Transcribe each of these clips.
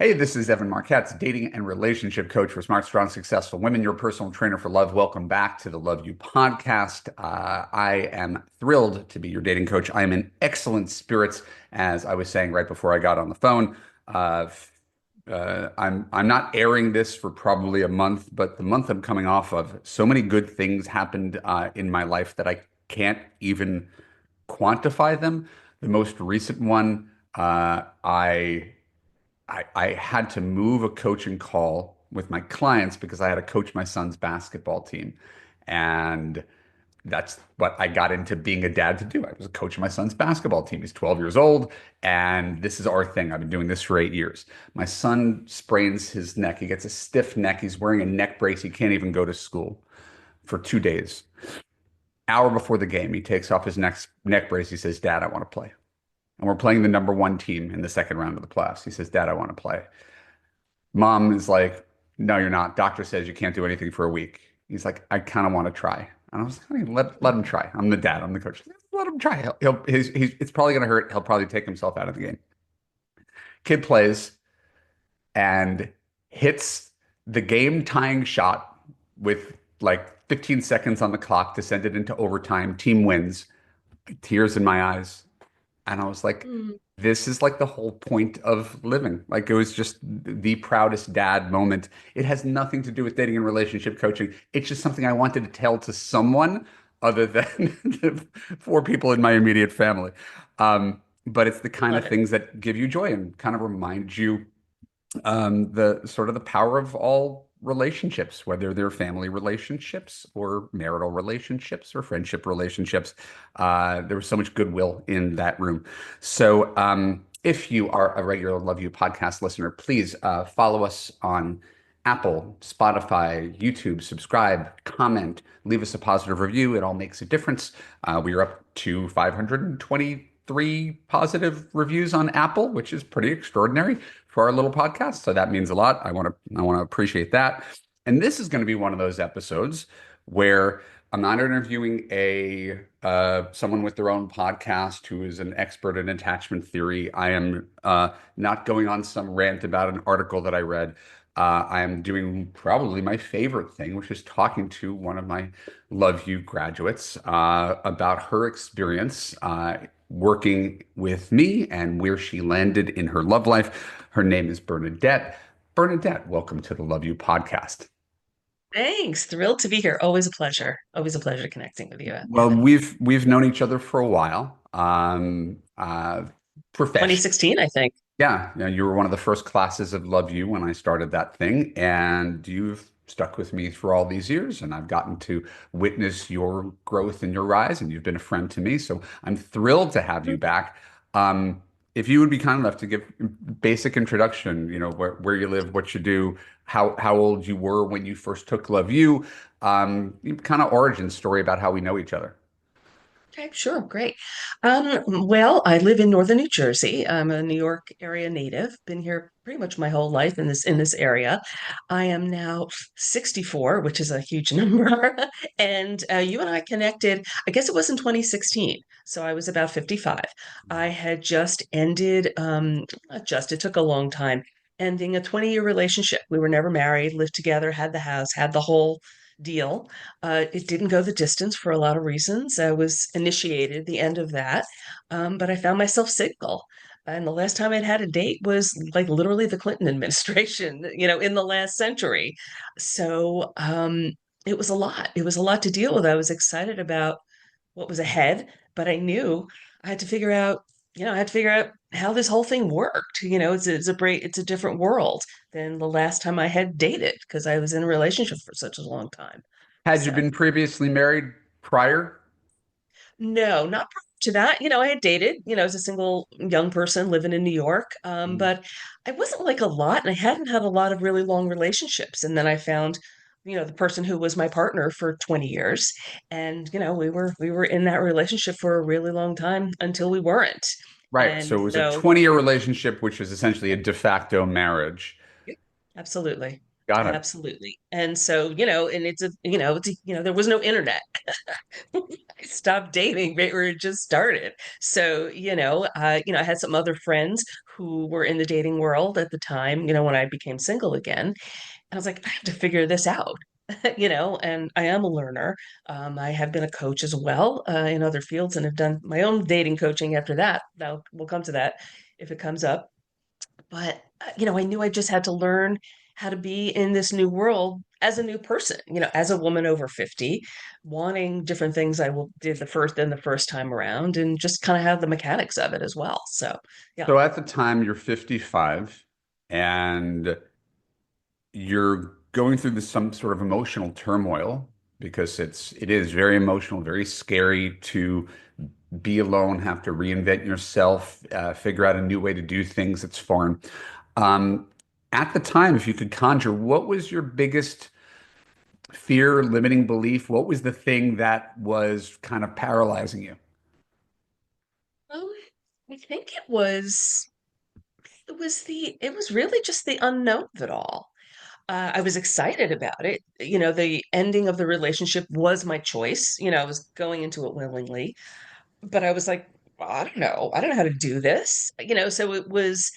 Hey, this is Evan Marquette's dating and relationship coach for smart, strong, successful women, your personal trainer for love. Welcome back to the Love You podcast. I am thrilled to be your dating coach. I am in excellent spirits, as I was saying right before I got on the phone. I'm not airing this for probably a month, but the month I'm coming off of, so many good things happened in my life that I can't even quantify them. The most recent one, I had to move a coaching call with my clients because I had to coach my son's basketball team. And that's what I got into being a dad to do. I was a coach of my son's basketball team. He's 12 years old, and this is our thing. I've been doing this for 8 years. My son sprains his neck. He gets a stiff neck. He's wearing a neck brace. He can't even go to school for 2 days. Hour before the game, he takes off his neck brace. He says, "Dad, I want to play." And we're playing the number one team in the second round of the playoffs. He says, "Dad, I want to play." Mom is like, "No, you're not. Doctor says you can't do anything for a week." He's like, "I kind of want to try." And I was like, let him try. I'm the dad. I'm the coach. Let him try. It's probably going to hurt. He'll probably take himself out of the game. Kid plays and hits the game tying shot with like 15 seconds on the clock to send it into overtime. Team wins. Tears in my eyes. And I was like, Mm. this is like the whole point of living. Like it was just the proudest dad moment. It has nothing to do with dating and relationship coaching. It's just something I wanted to tell to someone other than the four people in my immediate family. But it's the kind of Love it. things that give you joy and kind of remind you the sort of the power of all relationships, whether they're family relationships or marital relationships or friendship relationships. There was so much goodwill in that room. So, if you are a regular Love You podcast listener, please follow us on Apple, Spotify, YouTube, subscribe, comment, leave us a positive review. It all makes a difference. We are up to 523 positive reviews on Apple, which is pretty extraordinary for our little podcast. So that means a lot. I want to appreciate that. And this is going to be one of those episodes where I'm not interviewing a someone with their own podcast who is an expert in attachment theory. I am not going on some rant about an article that I read. I am doing probably my favorite thing, which is talking to one of my Love You graduates about her experience working with me and where she landed in her love life. Her name is Bernadette. Bernadette, welcome to the Love You podcast. Thanks. Thrilled to be here. Always a pleasure. Always a pleasure connecting with you, Well, Evan. we've known each other for a while. Profession. 2016, I think. Yeah, you were one of the first classes of Love You when I started that thing, and you've stuck with me for all these years, and I've gotten to witness your growth and your rise, and you've been a friend to me. So I'm thrilled to have you back. If you would be kind enough to give basic introduction, where you live, what you do, how old you were when you first took Love You, kind of origin story about how we know each other. Okay, sure, great. Well, I live in northern New Jersey. I'm a New York area native. Been here pretty much my whole life in this area. I am now 64, which is a huge number. And you and I connected, I guess it was in 2016. So I was about 55. I had just ended, not just, it took a long time, ending a 20-year relationship. We were never married, lived together, had the house, had the whole deal. It didn't go the distance for a lot of reasons. I was initiated the end of that, but I found myself single. And the last time I'd had a date was like literally the Clinton administration, in the last century. So it was a lot. It was a lot to deal with. I was excited about what was ahead, but I knew I had to figure out, I had to figure out how this whole thing worked. It's a different world than the last time I had dated because I was in a relationship for such a long time. Had you So been previously married prior? no, not prior to that. I had dated, as a single young person living in New York. But I wasn't like a lot, and I hadn't had a lot of really long relationships. And then I found, the person who was my partner for 20 years. And, we were in that relationship for a really long time until we weren't. Right. And So it was a so, 20-year relationship, which is essentially a de facto marriage. yeah, absolutely. Got it. Absolutely. And so, and there was no internet. I stopped dating right where it just started. So, I had some other friends who were in the dating world at the time, when I became single again. And I was like, I have to figure this out, and I am a learner. I have been a coach as well, in other fields and have done my own dating coaching after that. Now we'll come to that if it comes up. But, I knew I just had to learn how to be in this new world as a new person, as a woman over 50, wanting different things did the first time around and just kind of have the mechanics of it as well. So, yeah. So at the time, you're 55 and you're going through some sort of emotional turmoil because it is very emotional, very scary to be alone, have to reinvent yourself, figure out a new way to do things that's foreign. Um, at the time, if you could conjure, what was your biggest fear, limiting belief? What was the thing that was kind of paralyzing you? Um, I think it was really just the unknown of it all. I was excited about it. The ending of the relationship was my choice. I was going into it willingly, but I was like, "Well, I don't know. I don't know how to do this." So it was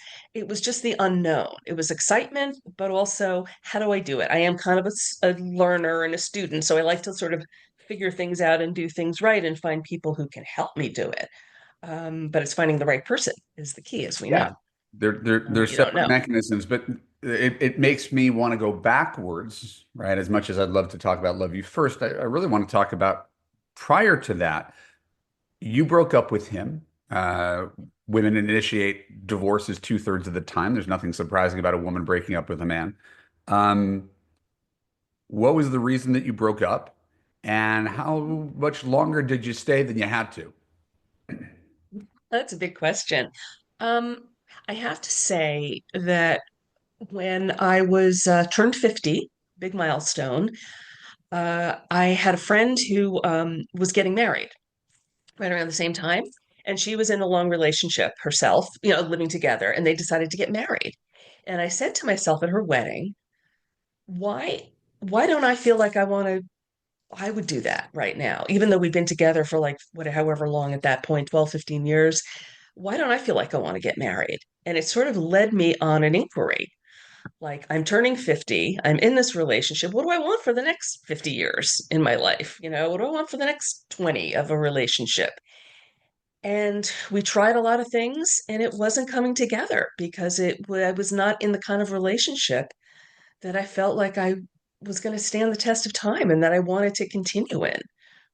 just the unknown. It was excitement, but also how do I do it? I am kind of a learner and a student, so I like to sort of figure things out and do things right and find people who can help me do it. But it's finding the right person is the key, as we know, Yeah, they're you don't separate know. mechanisms, but it makes me want to go backwards, right? As much as I'd love to talk about Love You First, I really want to talk about prior to that. You broke up with him. Women initiate divorces two-thirds of the time. There's nothing surprising about a woman breaking up with a man. Um, what was the reason that you broke up, and how much longer did you stay than you had to? That's a big question. Um, I have to say that when I was turned 50, big milestone, I had a friend who was getting married right around the same time. And she was in a long relationship herself, living together, and they decided to get married. And I said to myself at her wedding, why, why don't I feel like I would do that right now, even though we've been together for like however long at that point, 12, 15 years. Why don't I feel like I want to get married? And it sort of led me on an inquiry. Like, I'm turning 50, I'm in this relationship. What do I want for the next 50 years in my life? What do I want for the next 20 of a relationship? And we tried a lot of things and it wasn't coming together because I was not in the kind of relationship that I felt like I was going to stand the test of time and that I wanted to continue in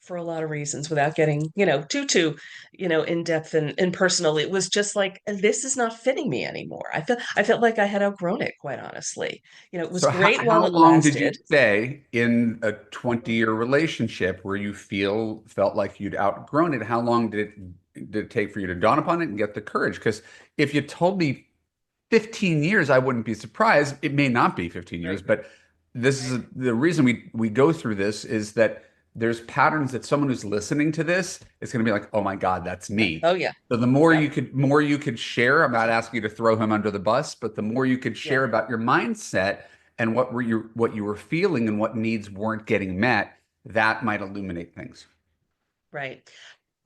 for a lot of reasons without getting, too, in depth and personal. It was just like, this is not fitting me anymore. I felt like I had outgrown it, quite honestly. It was So great how while it long did you lasted. stay in a 20-year relationship where you felt like you'd outgrown it? How long did it take for you to dawn upon it and get the courage? Because if you told me 15 years, I wouldn't be surprised. It may not be 15 years, Right, but this right. is the reason we go through this is that there's patterns that someone who's listening to this is going to be like, "Oh my God, that's me." Oh, yeah. So the Yep. more you could share, I'm not asking you to throw him under the bus, but the more you could Yeah. share about your mindset and what you were feeling and what needs weren't getting met, that might illuminate things. Right.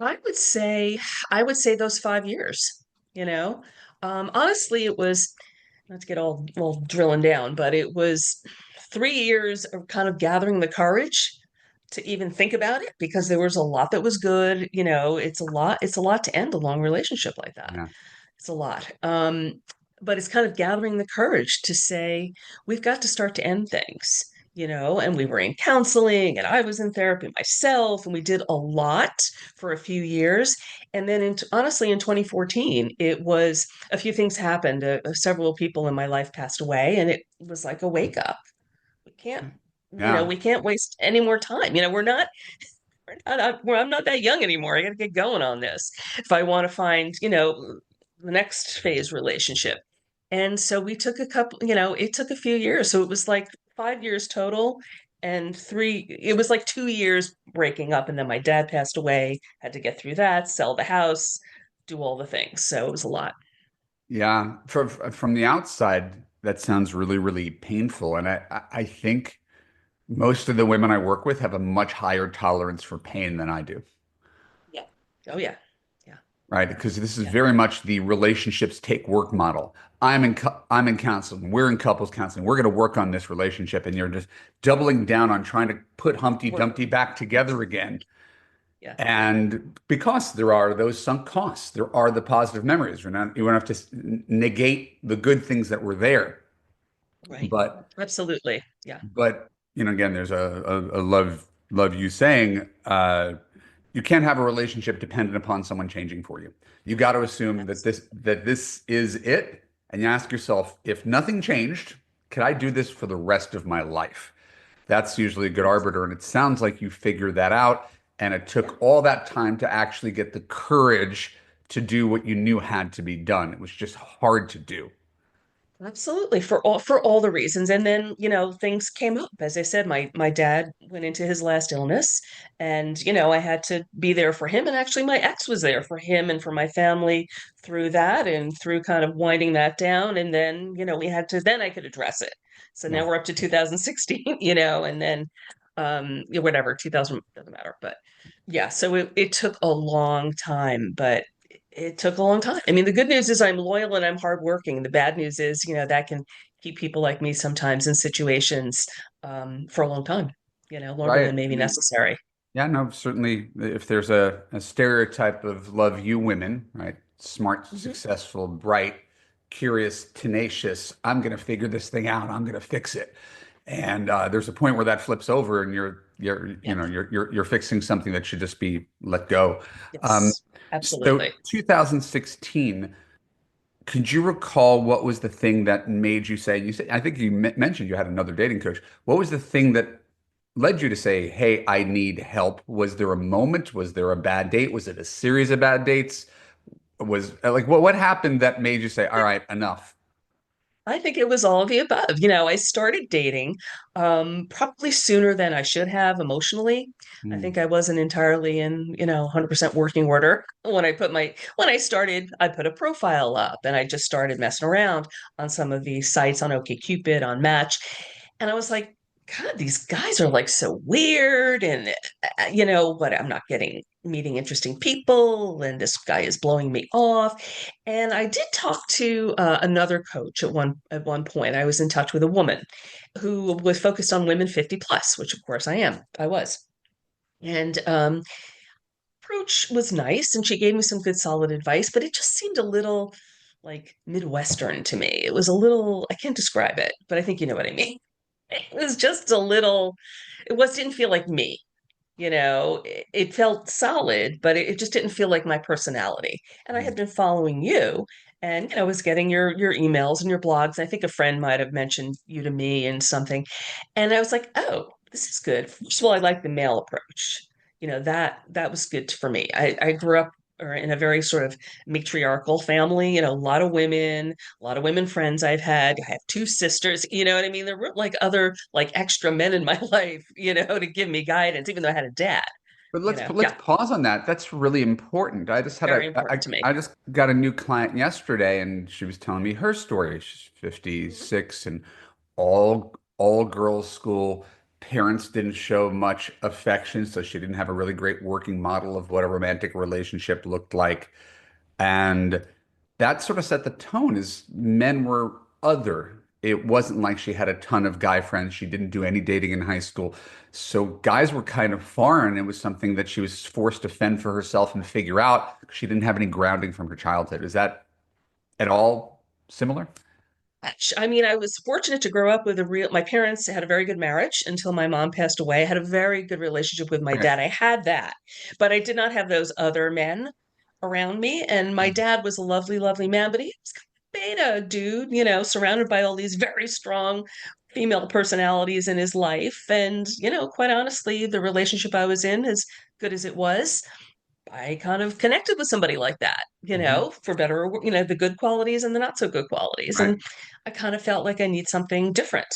I would say I would say those 5 years, you know. Honestly, it was not to get all drilling down, but it was 3 years of kind of gathering the courage to even think about it because there was a lot that was good. It's a lot to end a long relationship like that. Yeah. It's a lot. But it's kind of gathering the courage to say, we've got to start to end things, and we were in counseling and I was in therapy myself, and we did a lot for a few years. And then, honestly, in 2014, it was a few things happened. Several people in my life passed away, and it was like a wake up. We can't, Yeah. we can't waste any more time. I'm not that young anymore. I got to get going on this if I want to find, the next phase relationship. And so we took it took a few years. So it was like 5 years total and it was like 2 years breaking up. And then my dad passed away, had to get through that, sell the house, do all the things. So it was a lot. Yeah. From the outside, that sounds really, really painful. And I think most of the women I work with have a much higher tolerance for pain than I do, Yeah. Oh yeah. Yeah. right? Because this is Yeah. very much the relationships take work model. I'm in counseling. We're in couples counseling. We're going to work on this relationship, and you're just doubling down on trying to put Humpty Work. Dumpty back together again. Yeah. And because there are those sunk costs, there are the positive memories. You don't have to negate the good things that were there. Right. But Absolutely. Yeah. again, there's a love you saying you can't have a relationship dependent upon someone changing for you. You got to assume that Absolutely. this is it, and you ask yourself, if nothing changed, could I do this for the rest of my life? That's usually a good arbiter, and it sounds like you figured that out, and it Yeah. took all that time to actually get the courage to do what you knew had to be done. It was just hard to do. Absolutely, for all the reasons. And then, things came up. As I said, my dad went into his last illness, and I had to be there for him. And actually my ex was there for him and for my family through that and through kind of winding that down. And then, we had to then I could address it. So Yeah. now we're up to 2016, and then whatever, 2000 doesn't matter. But yeah, so it took a long time, but it took a long time. I mean, the good news is I'm loyal and I'm hardworking. The bad news is, that can keep people like me sometimes in situations for a long time, longer than Right. maybe necessary. Yeah, no, certainly if there's a stereotype of love you women, right? Smart, Hmm. successful, bright, curious, tenacious. I'm going to figure this thing out. I'm going to fix it. And there's a point where that flips over and Yep. you're fixing something that should just be let go. Um, Yes, so absolutely. 2016, could you recall what was the thing that made you say, I think you mentioned you had another dating coach. What was the thing that led you to say, "Hey, I need help"? Was there a moment? Was there a bad date? Was it a series of bad dates? Was like what happened that made you say, "All right, enough"? I think it was all of the above. I started dating probably sooner than I should have emotionally. I Hmm. think I wasn't entirely in, 100% working order when I started, I put a profile up and I just started messing around on some of these sites on OkCupid, on Match. And I was like, God, these guys are like so weird. And what, I'm not getting meeting interesting people, and this guy is blowing me off. And I did talk to another coach at one point. I was in touch with a woman who was focused on women 50 plus, which of course I was. And approach was nice, and she gave me some good solid advice, but it just seemed a little like Midwestern to me. It was a little, I can't describe it, but I think you know what I mean. It was just a little, didn't feel like me. It felt solid, but it just didn't feel like my personality. And I had been following you and, was getting your emails and your blogs. I think a friend might have mentioned you to me and something. And I was like, oh, this is good. First of all, I like the male approach. That was good for me. I grew up in a very sort of matriarchal family, a lot of women friends I've had. I have two sisters, you know what I mean? There weren't like other like extra men in my life, to give me guidance, even though I had a dad, But let's Yeah, pause on that. That's really important. I just had very important to me. I just got a new client yesterday, and she was telling me her story. She's 56 and all girls school. Parents didn't show much affection, so she didn't have a really great working model of what a romantic relationship looked like. And that sort of set the tone as men were other. It wasn't like she had a ton of guy friends. She didn't do any dating in high school. So guys were kind of foreign. It was something that she was forced to fend for herself and figure out. She didn't have any grounding from her childhood. Is that at all similar? I mean, I was fortunate to grow up with my parents had a very good marriage until my mom passed away. I had a very good relationship with my Okay. dad. I had that, but I did not have those other men around me. And my dad was a lovely, lovely man, but he was kind of beta dude, surrounded by all these very strong female personalities in his life. And, quite honestly, the relationship I was in, as good as it was, I kind of connected with somebody like that, Mhm. for better, the good qualities and the not so good qualities. Right. And I kind of felt like I need something different.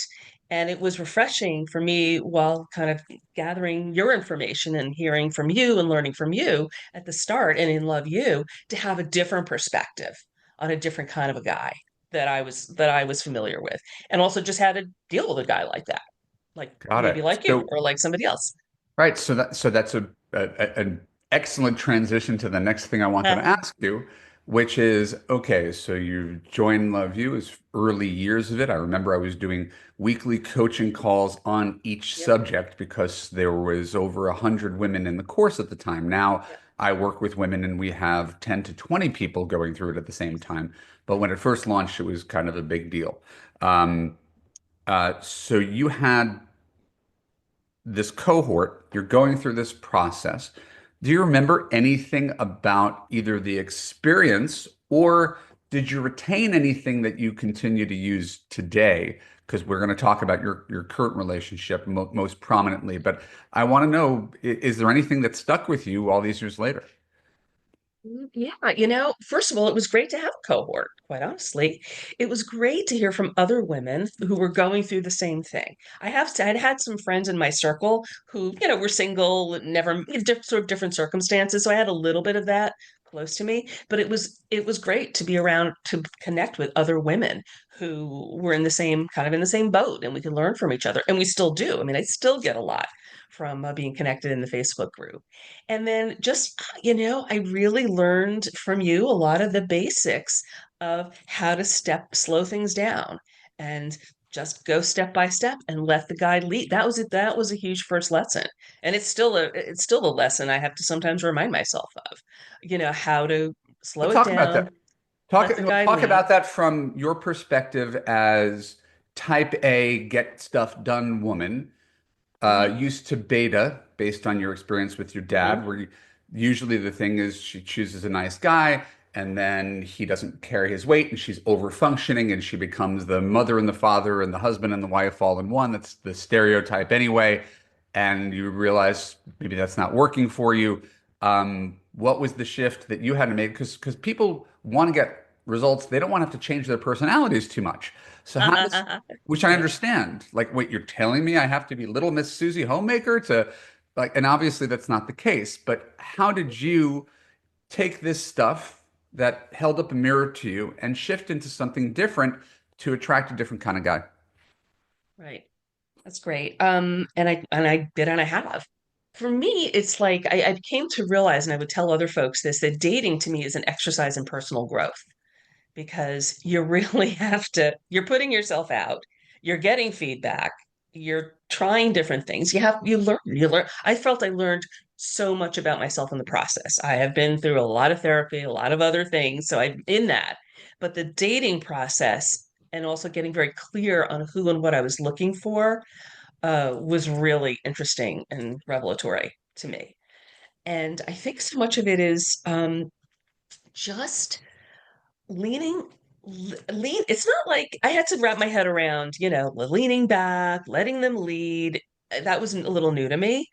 And it was refreshing for me while kind of gathering your information and hearing from you and learning from you at the start and in Love You to have a different perspective on a different kind of a guy. that I was familiar with, and also just how to deal with a guy like that, like Got maybe it. like you So or like somebody else. right. So that's an excellent transition to the next thing I wanted to ask you, which is okay. So you joined Love You as early years of it. I remember I was doing weekly coaching calls on each Yep. subject because there was over 100 women in the course at the time. Now Yep. I work with women and we have 10 to 20 people going through it at the same time. But when it first launched, it was kind of a big deal. Um, so you had this cohort, you're going through this process. Do you remember anything about either the experience or did you retain anything that you continue to use today? Because we're going to talk about your current relationship most prominently, but I want to know, is there anything that stuck with you all these years later? Yeah, first of all, it was great to have a cohort, quite honestly. It was great to hear from other women who were going through the same thing. I'd had some friends in my circle who, were single, never sort of different circumstances. So I had a little bit of that close to me, but it was great to be around to connect with other women who were in the same kind of in the same boat, and we could learn from each other. And we still do. I mean, I still get a lot from being connected in the Facebook group. And then just, I really learned from you a lot of the basics of how to slow things down and just go step by step and let the guide lead. That was it. That was a huge first lesson. And it's still a lesson I have to sometimes remind myself of, how to Well, slow it talk about down, that. Talk, let the guide talk lead. about that from your perspective as type A, get stuff done woman Hmm. used to beta based on your experience with your dad, Hmm. where usually the thing is she chooses a nice guy and then he doesn't carry his weight and she's over functioning and she becomes the mother and the father and the husband and the wife all in one. That's the stereotype anyway. And you realize maybe that's not working for you. What was the shift that you had to make? Because people want to get results. They don't want to have to change their personalities too much. So how does which I Yeah. understand. Like, wait, you're telling me I have to be Little Miss Susie Homemaker to like, and obviously that's not the case, but how did you take this stuff that held up a mirror to you and shift into something different to attract a different kind of guy? Right. That's great. And I did, and I have. For me, it's like I came to realize, and I would tell other folks this, that dating to me is an exercise in personal growth because you really you're putting yourself out, you're getting feedback, you're trying different things. You learn. I felt I learned so much about myself in the process. I have been through a lot of therapy, a lot of other things, so I'm in that. But the dating process and also getting very clear on who and what I was looking for was really interesting and revelatory to me. And I think so much of it is just leaning lean it's not like I had to wrap my head around, leaning back, letting them lead. That was a little new to me,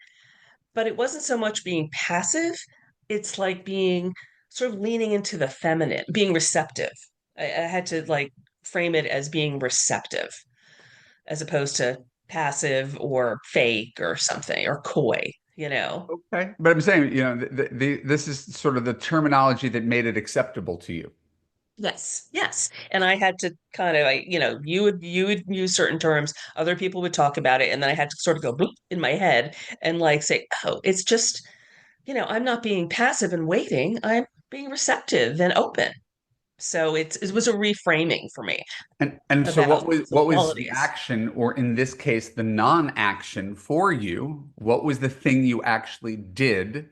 but it wasn't so much being passive. It's like being sort of leaning into the feminine, being receptive. I had to like frame it as being receptive as opposed to passive or fake or something or coy. Okay. But I'm saying, this is sort of the terminology that made it acceptable to you. Yes, yes. And I had to kind of, you would use certain terms, other people would talk about it, and then I had to sort of go bloop in my head and like say, oh, it's just, I'm not being passive and waiting. I'm being receptive and open. So it was a reframing for me And so about some what was the qualities. action, or in this case, the non-action for you? What was the thing you actually did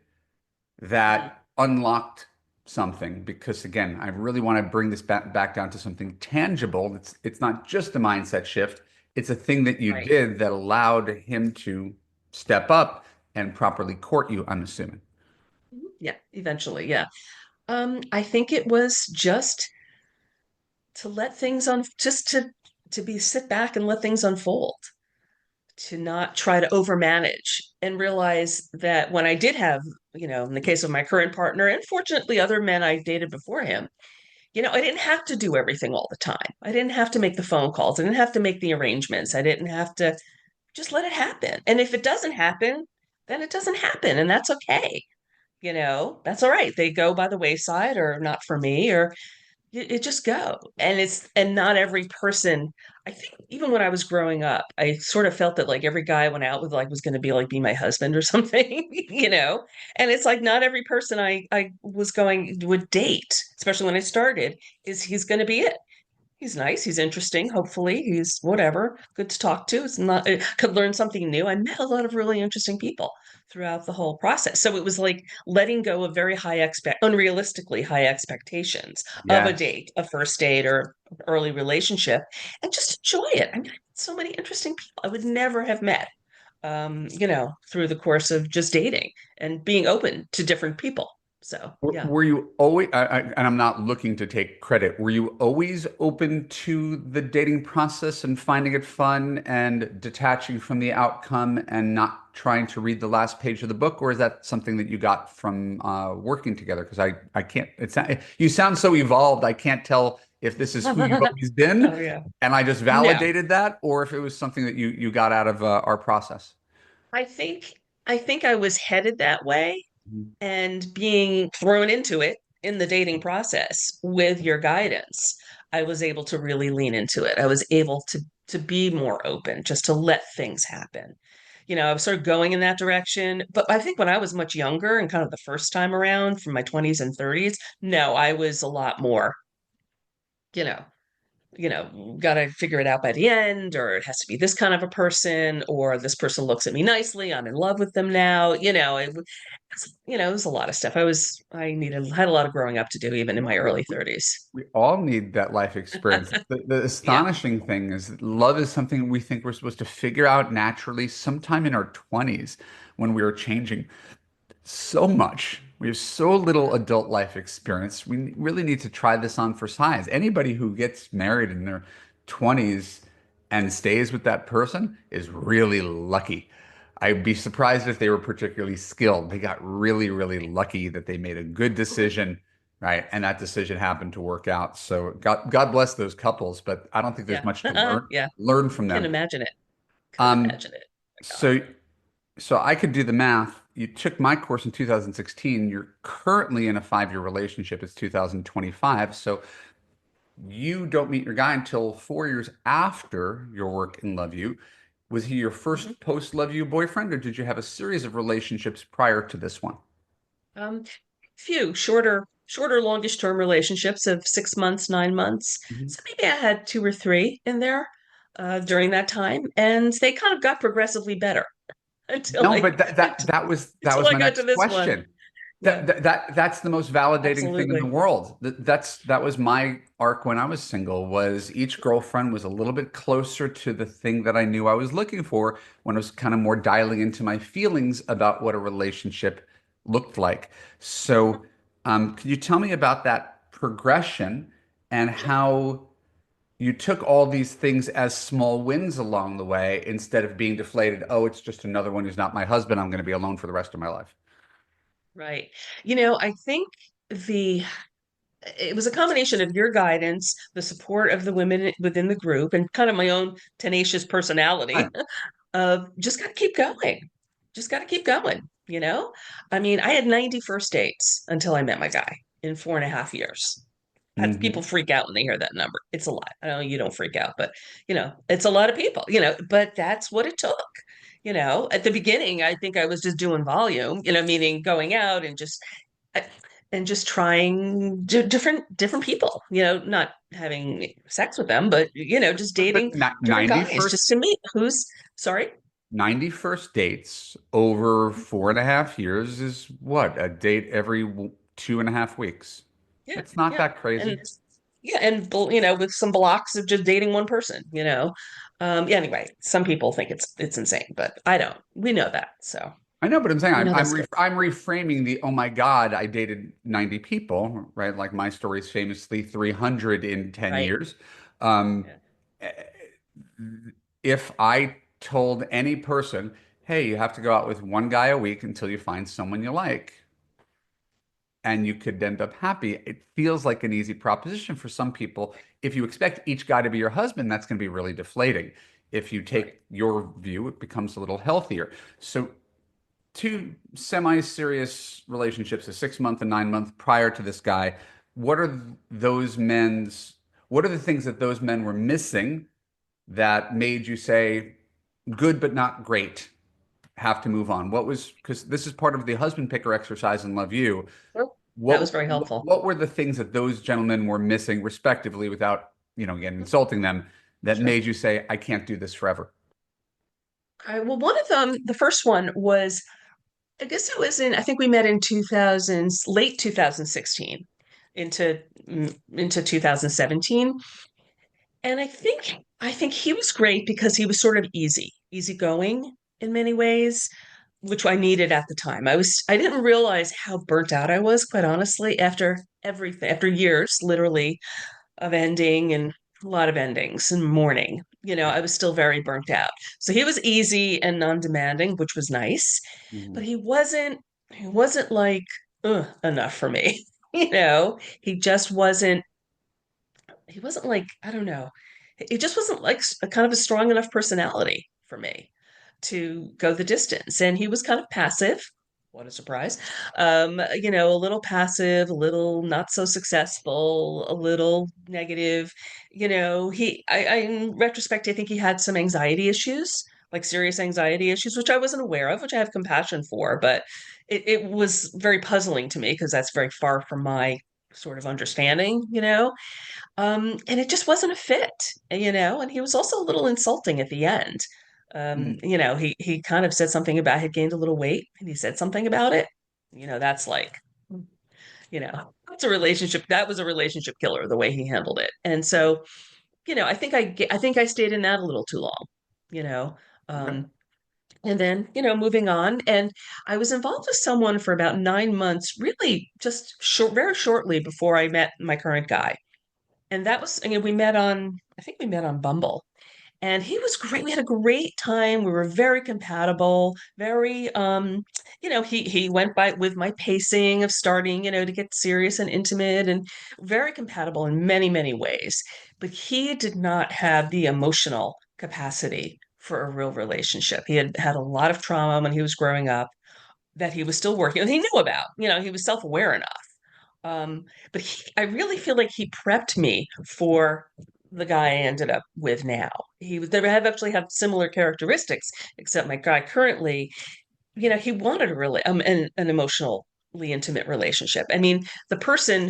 Mhm. that unlocked something? Because again, I really want to bring this back down to something tangible. It's not just a mindset shift. It's a thing that you Right. did that allowed him to step up and properly court you, I'm assuming. Mhm. Yeah, eventually, yeah. I think it was just to let things on, just to be sit back and let things unfold, to not try to overmanage and realize that when I did have, in the case of my current partner, and fortunately other men I dated before him, I didn't have to do everything all the time. I didn't have to make the phone calls. I didn't have to make the arrangements. I didn't have to just let it happen. And if it doesn't happen, then it doesn't happen. And that's okay. That's all right. They go by the wayside or not for me, or you just go. And not every person, I think even when I was growing up, I sort of felt that like every guy I went out with like was going to be like be my husband or something, you know? And it's like not every person I was going would date, especially when I started, is he's going to be it. He's nice. He's interesting. Hopefully, he's whatever, good to talk to. It's not, I could learn something new. I met a lot of really interesting people throughout the whole process. So it was like letting go of very unrealistically high expectations of a Yes. date, a first date, or early relationship, and just enjoy it. I mean, I met so many interesting people I would never have met, through the course of just dating and being open to different people. So, yeah. Were you always, and I'm not looking to take credit, were you always open to the dating process and finding it fun and detaching from the outcome and not trying to read the last page of the book? Or is that something that you got from working together? Because I can't, you sound so evolved. I can't tell if this is who you've always been Oh, yeah. and I just No. validated that, or if it was something that you got out of our process. I think I think I was headed that way and being thrown into it in the dating process with your guidance, I was able to really lean into it. I was able to be more open, just to let things happen. I was sort of going in that direction. But I think when I was much younger and kind of the first time around from my 20s and 30s, no, I was a lot more, you know, got to figure it out by the end, or it has to be this kind of a person, or this person looks at me nicely. I'm in love with them now. It was a lot of stuff. Had a lot of growing up to do, even in my early 30s. We all need that life experience. The Yeah. astonishing thing is that love is something we think we're supposed to figure out naturally sometime in our 20s when we are changing so much. We have so little adult life experience. We really need to try this on for size. Anybody who gets married in their 20s and stays with that person is really lucky. I'd be surprised if they were particularly skilled. They got really, really lucky that they made a good decision, right? And that decision happened to work out. So God bless those couples, but I don't think there's Yeah. much to learn Yeah. learn from Can them. imagine it. Could Um, imagine it. Oh my God. so so I could do the math. You took my course in 2016. You're currently in a 5-year relationship. It's 2025. So you don't meet your guy until 4 years after your work in Love U. Was he your Mhm. first post Love U boyfriend, or did you have a series of relationships prior to this one? Um, Few shorter, longish term relationships of 6 months, 9 months. Mhm. So maybe I had two or three in there during that time, and they kind of got progressively better until No, I but that was my got to next this one. question. Yeah, That's the most validating thing in the absolutely. world. That was my arc when I was single, was each girlfriend was a little bit closer to the thing that I knew I was looking for when I was kind of more dialing into my feelings about what a relationship looked like. So, could you tell me about that progression and Sure. how you took all these things as small wins along the way instead of being deflated? Oh, it's just another one who's not my husband. I'm going to be alone for the rest of my life. Right. I think the it was a combination of your guidance, the support of the women within the group, and kind of my own tenacious personality Right. of just got to keep going. Just got to keep going, you know? I mean, I had 90 first dates until I met my guy in 4.5 years. People Hmm. freak out when they hear that number. It's a lot. I know you don't freak out, but it's a lot of people, but that's what it took. At the beginning, I think I was just doing volume, meaning going out and just trying different people, not having sex with them, but just dating But different 90 guys first, just to meet who's sorry. 90 first dates over 4.5 years is what? A date every 2.5 weeks. Yeah, It's not yeah. that crazy. And yeah, and with some blocks of just dating one person. Yeah, anyway, some people think it's insane, but I don't. We know that. So I know, but I'm saying we know this. I'm reframing the oh my God, I dated 90 people, right? Like my story is famously 300 in 10 Right. years. Um, Yeah. eh, if I told any person, hey, you have to go out with one guy a week until you find someone you like, and you could end up happy, it feels like an easy proposition for some people. If you expect each guy to be your husband, that's going to be really deflating. If you Right. take your view, it becomes a little healthier. So two semi-serious relationships, a 6 month and 9 month prior to this guy. what are those men's, what are the things that those men were missing that made you say, good but not great, have to move on? What was, because this is part of the husband picker exercise in Love You. Well, that was What, very what helpful. what were the things that those gentlemen were missing, respectively, without, again, insulting them, that Sure. made you say, I can't do this forever? Well, one of them, the first one was, I guess it was in, I think we met in 2000s, late 2016 into into 2017. And I think he was great because he was sort of easygoing in many ways, which I needed at the time. I didn't realize how burnt out I was, quite honestly, after everything, after years, literally, of ending and a lot of endings and mourning. Yeah. I was still very burnt out. So he was easy and non-demanding, which was nice, but Mhm. he wasn't like enough for me. He just wasn't like, I don't know. It just wasn't like a kind of a strong enough personality for me to go the distance. And he was kind of passive. What a surprise. A little passive, a little not so successful, a little negative. In retrospect, I think he had some anxiety issues, like serious anxiety issues, which I wasn't aware of, which I have compassion for, but it was very puzzling to me because that's very far from my sort of understanding. And it just wasn't a fit. And he was also a little insulting at the end. Mm. He kind of said something about had gained a little weight, and he said something about it. That's like, that's a relationship. That was a relationship killer, the way he handled it. And so, I think I stayed in that a little too long, you know. Okay. Um, and then, moving on, and I was involved with someone for about 9 months, really just very shortly before I met my current guy. And that was, I think we met on Bumble. And he was great. We had a great time. We were very compatible, very, he went by with my pacing of starting, to get serious and intimate and very compatible in many, many ways. But he did not have the emotional capacity for a real relationship. He had had a lot of trauma when he was growing up that he was still working, and he knew about. He was self-aware enough. Um, but I really feel like he prepped me for the guy I ended up with now. They have actually have similar characteristics, except my guy currently, he wanted a really an emotionally intimate relationship. I mean, the person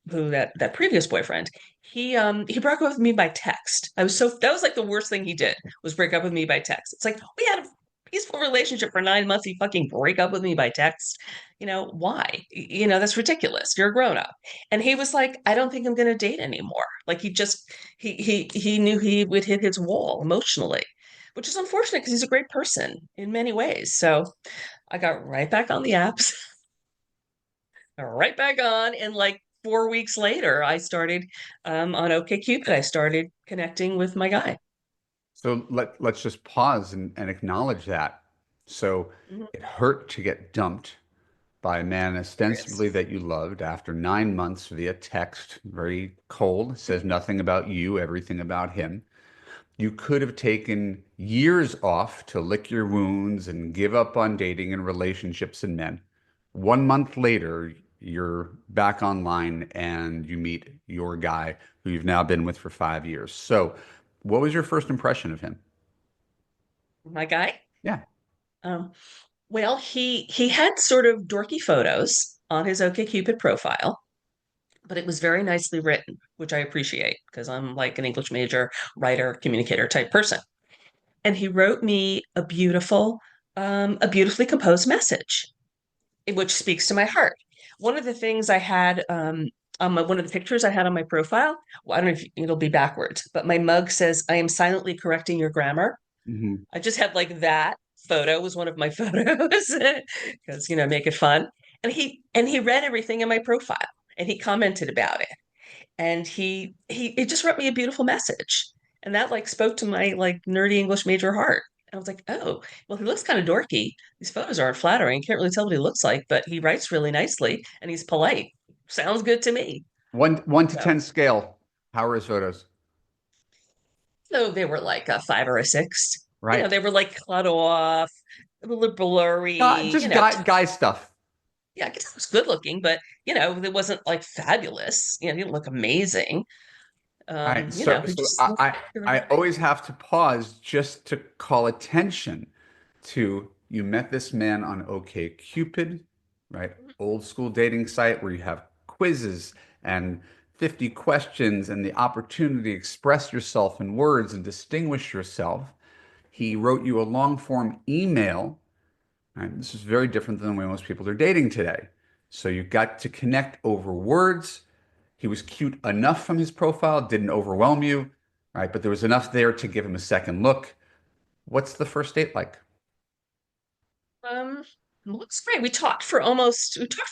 that previous boyfriend, he broke up with me by text. That was like the worst thing he did was break up with me by text. It's like we had a peaceful relationship for 9 months. You fucking break up with me by text. Why? That's ridiculous. You're a grown up. And he was like, I don't think I'm gonna date anymore. Like he knew he would hit his wall emotionally, which is unfortunate because he's a great person in many ways. So I got right back on the apps, right back on, and like 4 weeks later, I started on OkCupid. I started connecting with my guy. So let's just pause and acknowledge that. So Mhm. it hurt to get dumped by a man ostensibly Serious. that you loved after 9 months via text, very cold, says nothing about you, everything about him. You could have taken years off to lick your wounds and give up on dating and relationships and men. 1 month later, you're back online and you meet your guy who you've now been with for 5 years. So, what was your first impression of him? My guy. Yeah. Um, well, he had sort of dorky photos on his OkCupid profile, but it was very nicely written, which I appreciate because I'm like an English major writer, communicator type person. And he wrote me a beautifully composed message, which speaks to my heart. One of the things I had one of the pictures I had on my profile, well, I don't know if it'll be backwards, but my mug says, I am silently correcting your grammar. Hmm. I just had like that photo was one of my photos because, make it fun. And he read everything in my profile and he commented about it. And it just wrote me a beautiful message. And that like spoke to my like nerdy English major heart. And I was like, oh, well, he looks kind of dorky. These photos aren't flattering. Can't really tell what he looks like, but he writes really nicely and he's polite. Sounds good to me. One to So, 10 scale. How are his photos? so they were like a 5 or a 6. Right. They were like cut off, a little blurry, Just guy stuff. yeah, I guess he was good looking, but it wasn't like fabulous. He didn't look amazing. All right, He just looked I good. always have to pause just to call attention to you met this man on OkCupid, right? Old school dating site where you have quizzes and 50 questions and the opportunity to express yourself in words and distinguish yourself. He wrote you a long form email. Right? This is very different than the way most people are dating today. So you got to connect over words. He was cute enough from his profile, didn't overwhelm you, right? But there was enough there to give him a second look. What's the first date like? Um, looks great. We talked for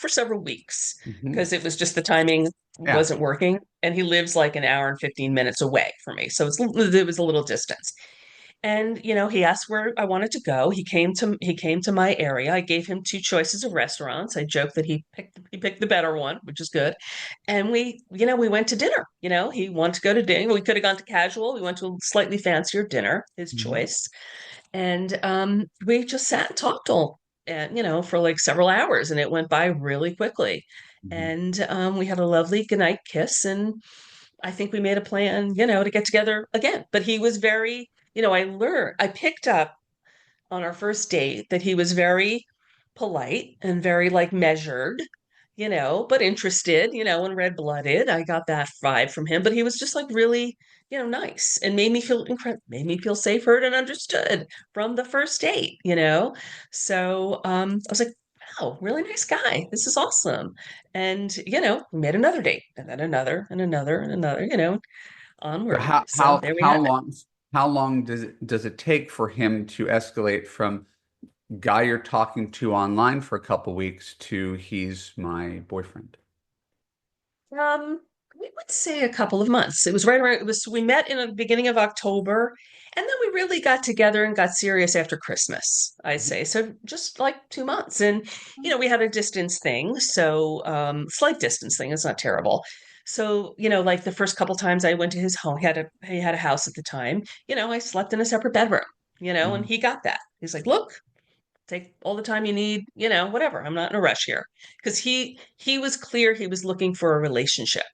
several weeks Hmm. because it was just the timing Yeah. wasn't working. And he lives like an hour and 15 minutes away from me. So it was a little distance. And he asked where I wanted to go. He came to my area. I gave him two choices of restaurants. I joked that he picked the better one, which is good. And we went to dinner. He wanted to go to dinner. We could have gone to casual. We went to a slightly fancier dinner, his Hmm. choice. And we just sat and talked all and for like several hours, and it went by really quickly. Hmm. And we had a lovely goodnight kiss, and I think we made a plan, to get together again. But he was very, I picked up on our first date that he was very polite and very like measured, but interested, and red-blooded. I got that vibe from him, but he was just like really, nice and made me feel safe, heard, and understood from the first date. So I was like, wow, really nice guy. This is awesome. And we made another date and then another and another and another, So onward. So there we have it. how long does it take for him to escalate from guy you're talking to online for a couple weeks to he's my boyfriend? Um, we would say a couple of months. It was right around, we met in the beginning of October, and then we really got together and got serious after Christmas, I say. So just like 2 months. And, we had a distance thing. So, slight distance thing. It's not terrible. So, like the first couple times I went to his home, he had a house at the time, I slept in a separate bedroom, and Mhm. he got that. He's like, look, take all the time you need, whatever. I'm not in a rush here. Because he was clear he was looking for a relationship.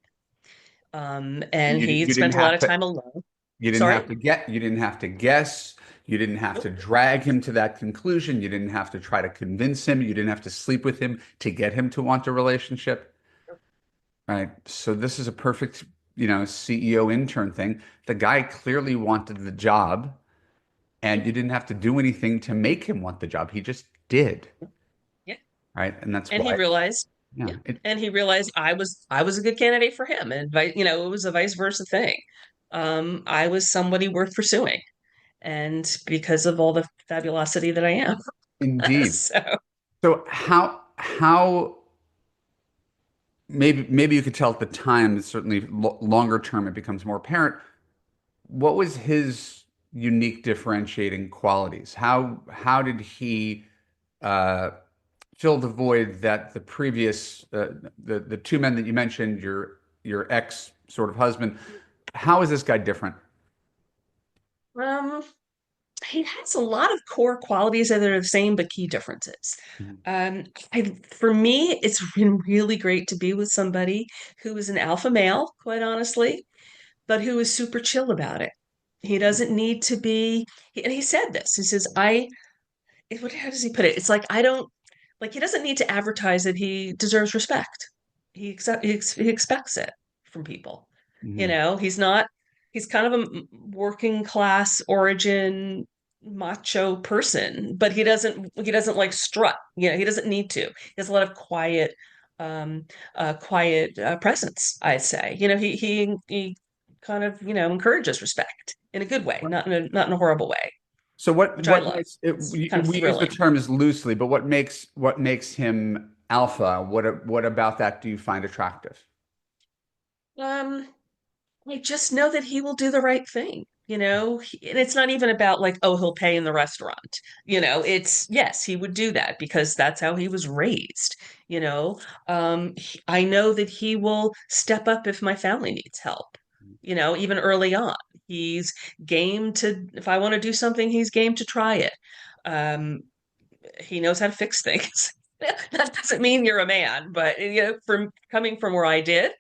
And he had You didn't spent a lot have of to time alone. you didn't Sorry? have to you didn't have to guess. You didn't have to Nope. drag him to that conclusion. You didn't have to try to convince him. You didn't have to sleep with him to get him to want a relationship. Right. So this is a perfect, CEO intern thing. The guy clearly wanted the job, and you didn't have to do anything to make him want the job. He just did. Yeah. Right. And that's And he why, realized, yeah. yeah. And he realized I was a good candidate for him. And it was a vice versa thing. I was somebody worth pursuing. And because of all the fabulosity that I am. Indeed. So So how maybe you could tell at the time, certainly longer term, it becomes more apparent. What was his unique differentiating qualities? How did he uh, fill the void that the previous the two men that you mentioned, your ex sort of husband, how is this guy different? um he has a lot of core qualities that are the same but key differences. Mhm. For me, it's been really great to be with somebody who is an alpha male, quite honestly, but who is super chill about it. He doesn't need to be, and he said this. He says, how does he put it? It's like, I don't, like, he doesn't need to advertise that he deserves respect. He expects it from people. Mhm. He's not, he's kind of a working class origin macho person, but he doesn't like strut. He doesn't need to. He has a lot of um, quiet presence, I'd say. He kind of, encourages respect in a good way, not in a horrible way, So which I what love. makes it, It's kind of we use the thrilling. terms loosely, but what makes him alpha? What about that do you find attractive? Um, I just know that he will do the right thing. And it's not even about like, oh, he'll pay in the restaurant. It's yes, he would do that because that's how he was raised. I know that he will step up if my family needs help. Even early on, he's game to, if I want to do something, he's game to try it. Um, he knows how to fix things. That doesn't mean you're a man, but from coming from where I did,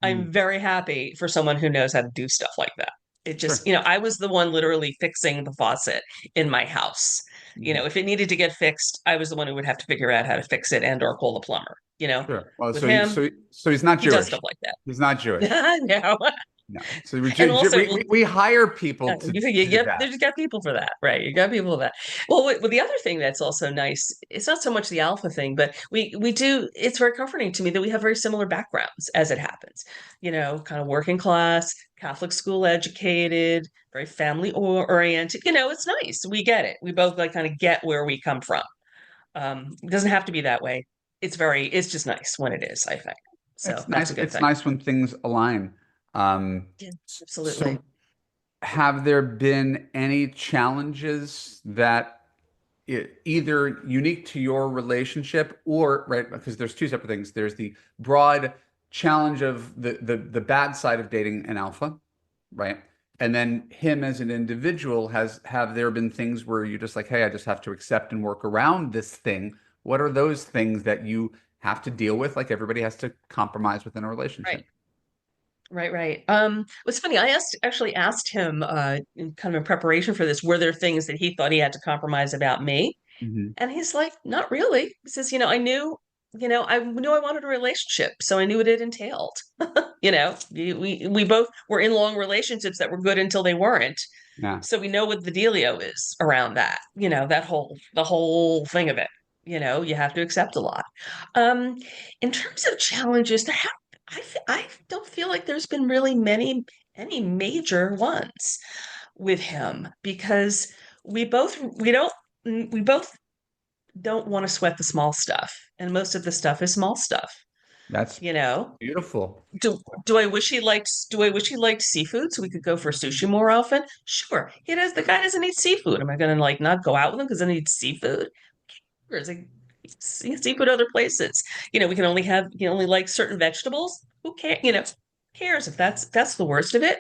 Mm, I'm very happy for someone who knows how to do stuff like that. It just, sure. I was the one literally fixing the faucet in my house. Mhm. If it needed to get fixed, I was the one who would have to figure out how to fix it and or call the plumber. Sure. Well, With him, so he's not he does Jewish. stuff like that. He's not Jewish. No. No. So we, And also, we hire people to you do get that. there's got people for that, right? You got people for that. Well, the other thing that's also nice, it's not so much the alpha thing, but we do. It's very comforting to me that we have very similar backgrounds as it happens. Kind of working class, Catholic school educated, very family oriented. It's nice. We get it. We both like kind of get where we come from. It doesn't have to be that way. It's just nice when it is, I think. So It's that's nice. a good It's thing. nice when things align. Yeah, So absolutely. have there been any challenges that either unique to your relationship or right because there's two separate things. There's the broad challenge of the bad side of dating an alpha, right? And then him as an individual have there been things where you're just like, hey, I just have to accept and work around this thing. What are those things that you have to deal with? Like everybody has to compromise within a Right. relationship. Right, right. What's funny, I actually asked him in kind of in preparation for this, were there things that he thought he had to compromise about me? Hmm. And he's like, not really. He says, I knew I wanted a relationship, so I knew what it entailed. We both were in long relationships that were good until they weren't. Yeah, So we know what the dealio is around that, the whole thing of it. You have to accept a lot. Um, in terms of challenges, I don't feel like there's been really any major ones with him because we both don't want to sweat the small stuff, and most of the stuff is small stuff. that's You know, beautiful. do I wish he liked seafood so we could go for sushi more often? Sure. The guy doesn't eat seafood. Am I gonna like not go out with him because I need seafood? Or is like seafood other places? We can only like certain vegetables. Who cares? Cares if that's the worst of it?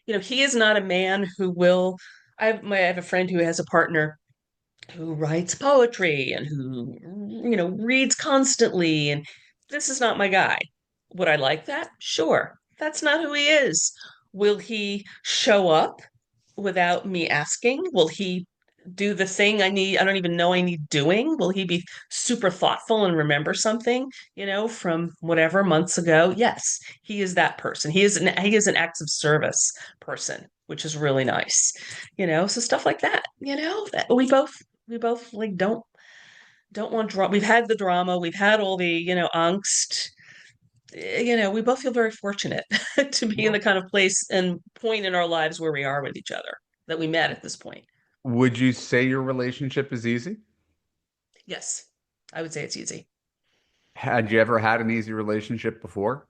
He is not a man who will. I have a friend who has a partner who writes poetry and who reads constantly, and this is not my guy. Would I like that? Sure. That's not who he is. Will he show up without me asking? Will he do the thing I don't even know I need doing? Will he be super thoughtful and remember something, from whatever months ago? Yes, he is that person. He is an acts of service person, which is really nice. So stuff like that, that we both like don't want drama. We've had the drama, we've had all the, angst. We both feel very fortunate to be in the kind of place and point in our lives where we are with each other, that we met at this point. Would you say your relationship is easy? Yes, I would say it's easy. Had you ever had an easy relationship before?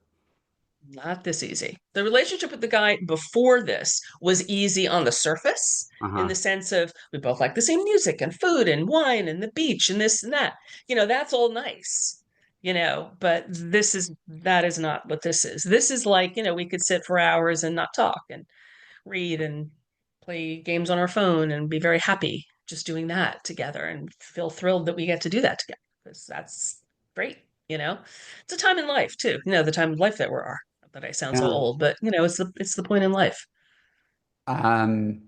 Not this easy. The relationship with the guy before this was easy on the surface, in Uh-huh. the sense of we both like the same music and food and wine and the beach and this and that. That's all nice. But that is not what this is. This is like, we could sit for hours and not talk and read and play games on our phone and be very happy just doing that together and feel thrilled that we get to do that together because that's great. It's a time in life too. The time in life that we are. Not that I sound so Yeah. old, but it's the point in life. Um,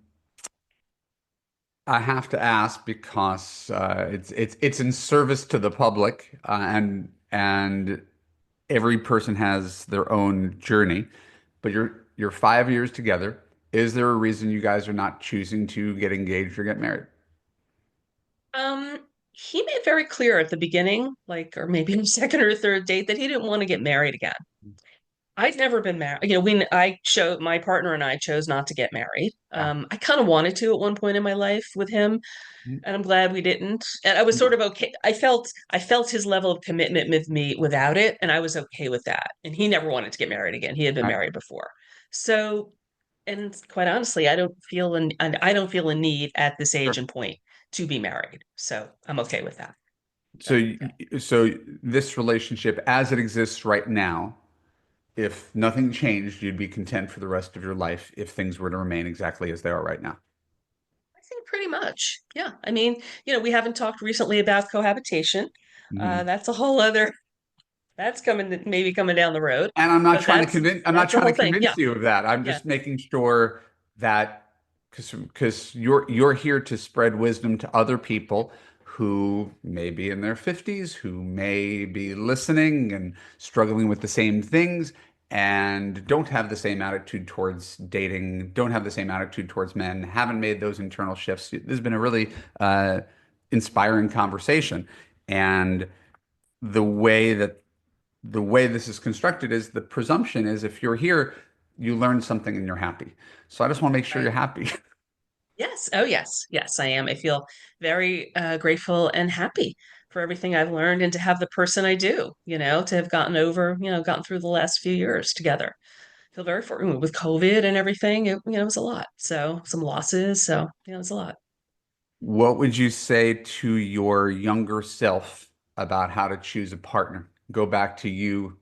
I have to ask because it's in service to the public, and every person has their own journey. But you're 5 years together. Is there a reason you guys are not choosing to get engaged or get married? Um, he made very clear at the beginning, like, or maybe on second or third date, that he didn't want to get married again. I'd never been married. My partner and I chose not to get married. Yeah. I kind of wanted to at one point in my life with him, Mm, and I'm glad we didn't. And I was sort mm, of okay. I felt his level of commitment with me without it, and I was okay with that. And he never wanted to get married again. He had been right. married before. So, and quite honestly, I don't feel a need at this age Sure. and point to be married. So I'm okay with that. So, So yeah. so this relationship, as it exists right now, if nothing changed, you'd be content for the rest of your life if things were to remain exactly as they are right now. I think pretty much. Yeah. I mean, we haven't talked recently about cohabitation. Mhm. That's a whole other, that's coming, maybe coming down the road, And I'm not but trying to convince, I'm not that's a trying to whole thing. Yeah. convince you of that. I'm Yeah. just making sure that because you're here to spread wisdom to other people who may be in their 50s, who may be listening and struggling with the same things and don't have the same attitude towards dating, don't have the same attitude towards men, haven't made those internal shifts. This has been a really inspiring conversation. And the way that the way this is constructed is the presumption is if you're here, you learn something and you're happy. So I just want to make sure you're Right. happy. Yes. Oh, yes. Yes, I am. I feel very grateful and happy for everything I've learned and to have the person I do, to have gotten over, gotten through the last few years together. Feel very fortunate with COVID and everything. It was a lot. So some losses. So, it was a lot. What would you say to your younger self about how to choose a partner? Go back to you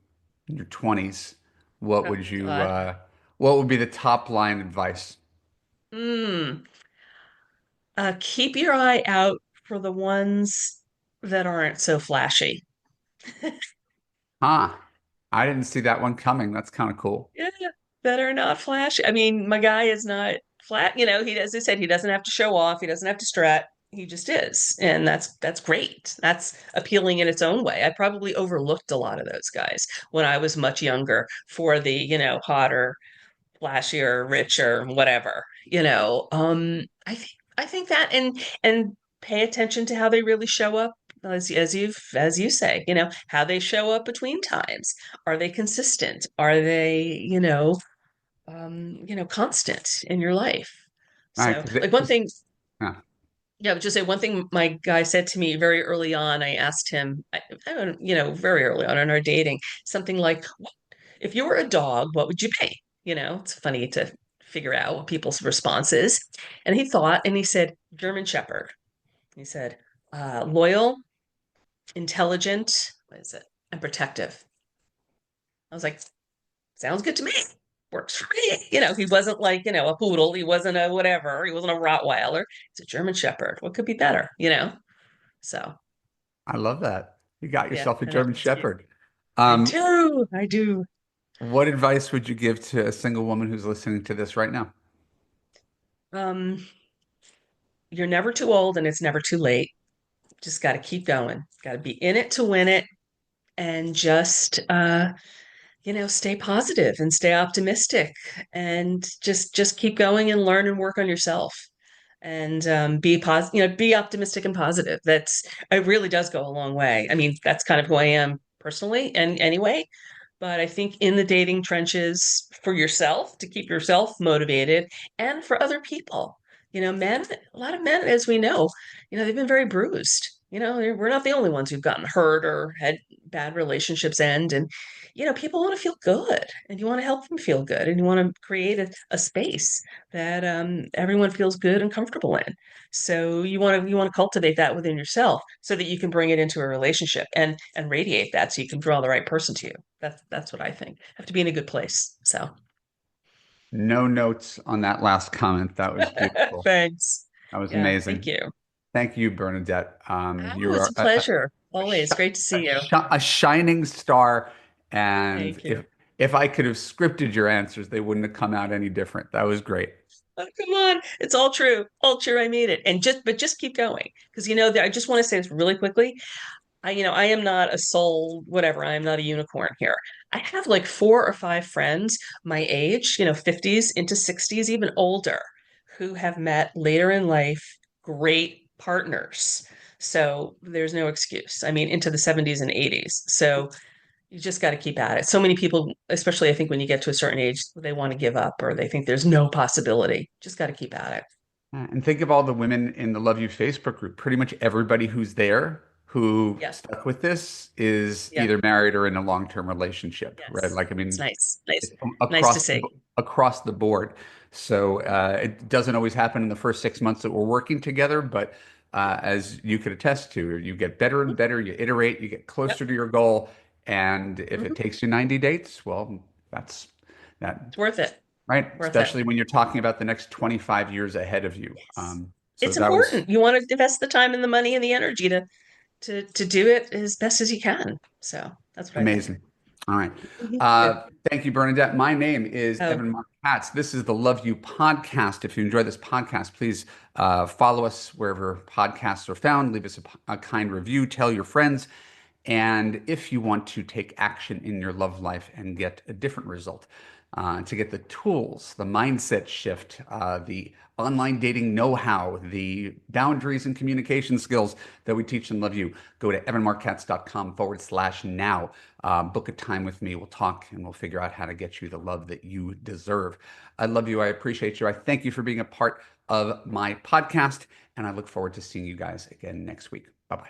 in your 20s. What Oh, would you God. what would be the top line advice? Mm. Keep your eye out for the ones that aren't so flashy. Huh. I didn't see that one coming. That's kind of cool. Yeah, that are not flashy. I mean, my guy is not flat. As I said, he doesn't have to show off. He doesn't have to strut. He just is, and that's great. That's appealing in its own way. I probably overlooked a lot of those guys when I was much younger for the hotter, flashier, richer, whatever. I think that and pay attention to how they really show up as you say, how they show up between times. Are they consistent? Are they, constant in your life? All right, So, like one thing, yeah. yeah, I would just say one thing my guy said to me very early on. I asked him, I don't, very early on in our dating, something like, if you were a dog, what would you be? It's funny to figure out what people's response is. And he thought, and he said, German Shepherd. He said, loyal, intelligent, what is it? And protective. I was like, sounds good to me. Works for me. He wasn't like, a poodle. He wasn't a whatever. He wasn't a Rottweiler. He's a German Shepherd. What could be better? So, I love that. You got yeah, yourself a I know. German It's cute. Shepherd. I Um, do. I do. what advice would you give to a single woman who's listening to this right now? Um, you're never too old and it's never too late. Just got to keep going. Got to be in it to win it and just stay positive and stay optimistic and just keep going and learn and work on yourself and be optimistic and positive. It really does go a long way. I mean, that's kind of who I am personally and anyway, but I think in the dating trenches for yourself to keep yourself motivated and for other people. Men, a lot of men, as we know, they've been very bruised. We're not the only ones who've gotten hurt or had bad relationships end. And, people want to feel good and you want to help them feel good and you want to create a space that everyone feels good and comfortable in. So you want to cultivate that within yourself so that you can bring it into a relationship and radiate that so you can draw the right person to you. That's what I think. Have to be in a good place. So No notes on that last comment. That was beautiful. thanks. That was Yeah, thank amazing. you. Thank you, Bernadette. Oh, You it's are a pleasure. Always great to see you. a shining star. And Thank you. if I could have scripted your answers, they wouldn't have come out any different. That was great. Oh, come on. It's all true. All true. I made it. But just keep going. Because I just want to say this really quickly. I am not a soul, whatever. I am not a unicorn here. I have like 4 or 5 friends my age, 50s into 60s, even older, who have met later in life great partners. So there's no excuse. I mean, into the 70s and 80s. So you just got to keep at it. So many people, especially I think when you get to a certain age, they want to give up or they think there's no possibility. Just got to keep at it. And think of all the women in the Love You Facebook group. Pretty much everybody who's there who Yeah. stuck with this is Yeah. either married or in a long-term relationship, right? Yes. Like, I It's mean, nice. Nice. it's Nice to see. across the board. So it doesn't always happen in the first 6 months that we're working together, but as you could attest to, you get better and better, you iterate, you get Yep. closer to your goal. And if it Mhm. takes you 90 dates, well, that's that, It's worth it. right? Worth it. Especially when you're talking about the next 25 years ahead of you. Yes. So It's that was important. You want to invest the time and the money and the energy to to do it as best as you can. So that's what I think. Amazing. All right. Good. Thank you, Bernadette. My name is Oh, Evan Mark Katz. This is the Love You podcast. If you enjoy this podcast, please follow us wherever podcasts are found. Leave us a kind review. Tell your friends. And if you want to take action in your love life and get a different result, to get the tools, the mindset shift, the online dating know-how, the boundaries and communication skills that we teach in Love You, go to evanmarkcatz.com/now. Book a time with me. We'll talk and we'll figure out how to get you the love that you deserve. I love you. I appreciate you. I thank you for being a part of my podcast, and I look forward to seeing you guys again next week.